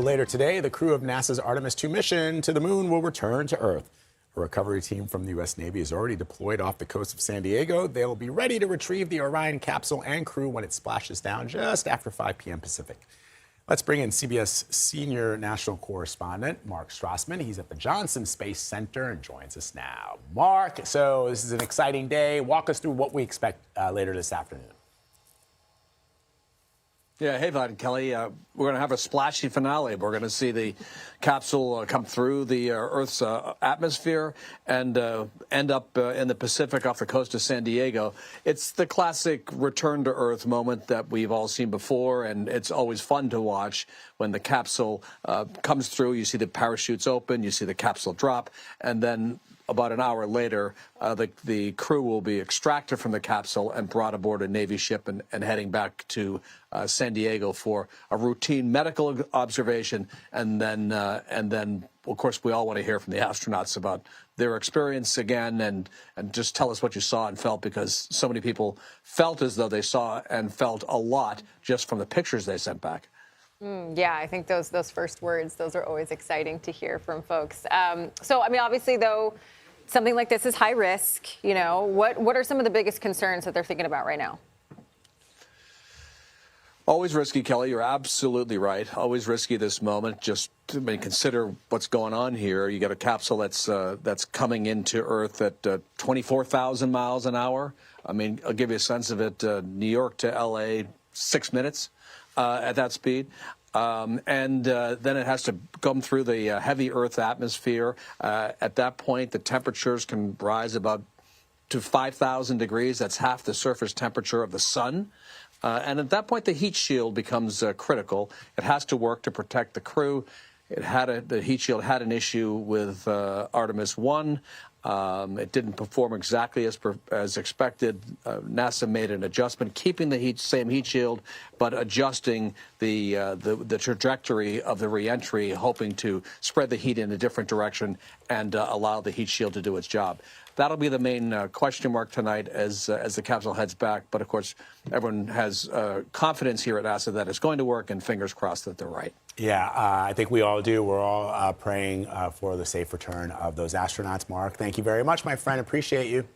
later today, the crew of NASA's Artemis II mission to the moon will return to Earth. A recovery team from the U.S. Navy is already deployed off the coast of San Diego. They'll be ready to retrieve the Orion capsule and crew when it splashes down just after 5 p.m. Pacific. Let's bring in CBS senior national correspondent Mark Strassmann. He's at the Johnson Space Center and joins us now. Mark, so this is an exciting day. Walk us through what we expect later this afternoon. Yeah, hey, Vlad and Kelly. We're going to have a splashy finale. We're going to see the capsule come through the Earth's atmosphere and end up in the Pacific off the coast of San Diego. It's the classic return to Earth moment that we've all seen before, and it's always fun to watch when the capsule comes through. You see the parachutes open, you see the capsule drop, and then about an hour later, the crew will be extracted from the capsule and brought aboard a Navy ship and heading back to San Diego for a routine medical observation. And then, of course, we all want to hear from the astronauts about their experience again and just tell us what you saw and felt, because so many people felt as though they saw and felt a lot just from the pictures they sent back. Yeah, I think those first words, those are always exciting to hear from folks. So, I mean, obviously, though, something like this is high risk. You know, what are some of the biggest concerns that they're thinking about right now? Always risky, Kelly. You're absolutely right. Always risky this moment. Just consider what's going on here. You got a capsule that's coming into Earth at 24,000 miles an hour. I mean, I'll give you a sense of it. New York to L.A., 6 minutes at that speed. Then it has to come through the heavy Earth atmosphere. At that point, the temperatures can rise about to 5,000 degrees. That's half the surface temperature of the sun. And at that point, the heat shield becomes critical. It has to work to protect the crew. The heat shield had an issue with Artemis I. It didn't perform exactly as expected. NASA made an adjustment, keeping the same heat shield, but adjusting the trajectory of the reentry, hoping to spread the heat in a different direction and allow the heat shield to do its job. That'll be the main question mark tonight as the capsule heads back. But of course, everyone has confidence here at NASA that it's going to work, and fingers crossed that they're right. Yeah, I think we all do. We're all praying for the safe return of those astronauts. Mark, thank you very much, my friend. Appreciate you.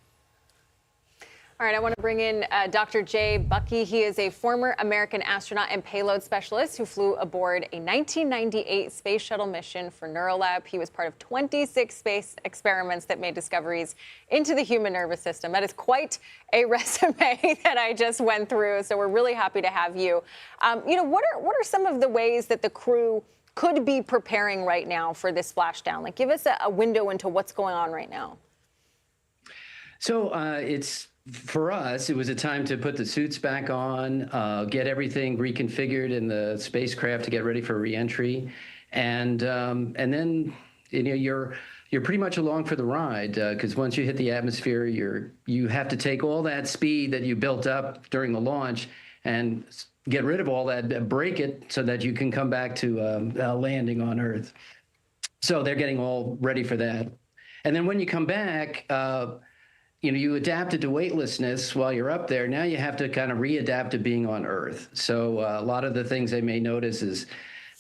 All right, I want to bring in Dr. Jay Buckey. He is a former American astronaut and payload specialist who flew aboard a 1998 space shuttle mission for Neuralab. He was part of 26 space experiments that made discoveries into the human nervous system. That is quite a resume that I just went through, so we're really happy to have you. You know, what are some of the ways that the crew could be preparing right now for this splashdown? Like, give us a window into what's going on right now. So for us, it was a time to put the suits back on, get everything reconfigured in the spacecraft to get ready for reentry, and then you're pretty much along for the ride, because once you hit the atmosphere, you have to take all that speed that you built up during the launch and get rid of all that, break it so that you can come back to landing on Earth. So they're getting all ready for that, and then when you come back. You adapted to weightlessness while you're up there. Now you have to kind of readapt to being on Earth. So a lot of the things they may notice is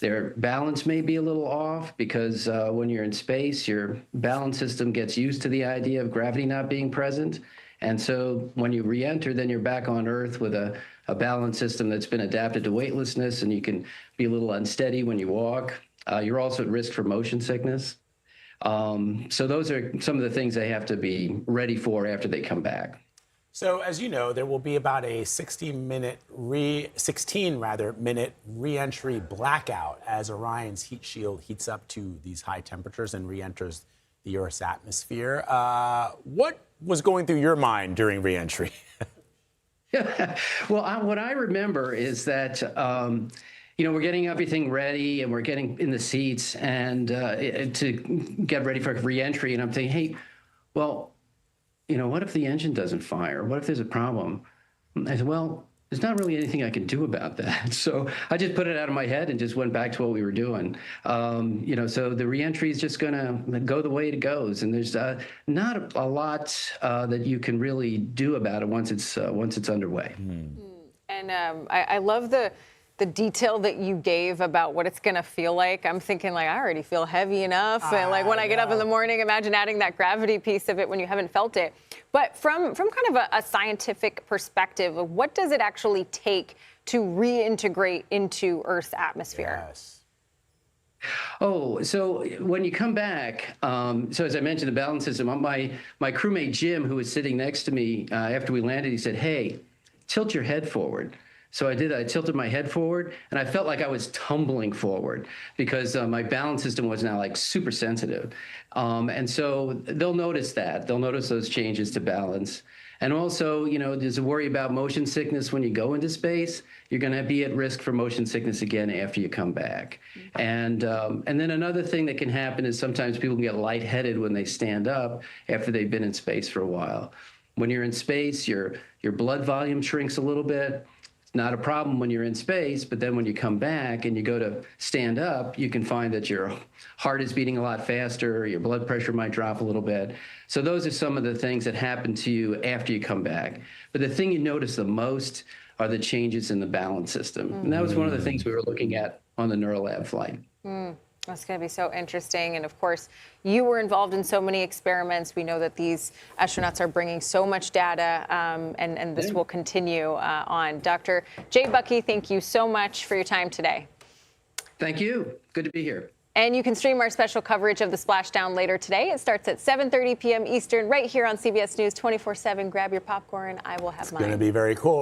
their balance may be a little off, because when you're in space, your balance system gets used to the idea of gravity not being present. And so when you re-enter, then you're back on Earth with a balance system that's been adapted to weightlessness, and you can be a little unsteady when you walk. You're also at risk for motion sickness. So those are some of the things they have to be ready for after they come back. So, as you know, there will be about a 16-minute re-entry blackout as Orion's heat shield heats up to these high temperatures and re-enters the Earth's atmosphere. What was going through your mind during re-entry? Well, what I remember is that we're getting everything ready and we're getting in the seats and to get ready for reentry. And I'm thinking, hey, well, what if the engine doesn't fire? What if there's a problem? I said, well, there's not really anything I can do about that. So I just put it out of my head and just went back to what we were doing. So the reentry is just going to go the way it goes. And there's not a lot that you can really do about it once it's underway. And I love the the detail that you gave about what it's going to feel like. I'm thinking, like, I already feel heavy enough. And, like, when I get up in the morning, imagine adding that gravity piece of it when you haven't felt it. But from kind of a scientific perspective, what does it actually take to reintegrate into Earth's atmosphere? Yes. Oh, so when you come back, so as I mentioned, the balance system, my crewmate Jim, who was sitting next to me after we landed, he said, "Hey, tilt your head forward." So I did. I tilted my head forward, and I felt like I was tumbling forward because my balance system was now like super sensitive. And so they'll notice that. They'll notice those changes to balance. And also, you know, there's a worry about motion sickness when you go into space. You're going to be at risk for motion sickness again after you come back. And then another thing that can happen is sometimes people can get lightheaded when they stand up after they've been in space for a while. When you're in space, your blood volume shrinks a little bit. It's not a problem when you're in space, but then when you come back and you go to stand up, you can find that your heart is beating a lot faster, your blood pressure might drop a little bit. So those are some of the things that happen to you after you come back. But the thing you notice the most are the changes in the balance system. And that was one of the things we were looking at on the Neurolab flight. That's going to be so interesting. And of course, you were involved in so many experiments. We know that these astronauts are bringing so much data, and this will continue on. Dr. Jay Buckey, thank you so much for your time today. Thank you. Good to be here. And you can stream our special coverage of the splashdown later today. It starts at 7:30 p.m. Eastern right here on CBS News 24/7. Grab your popcorn. I will have mine. It's going to be very cool.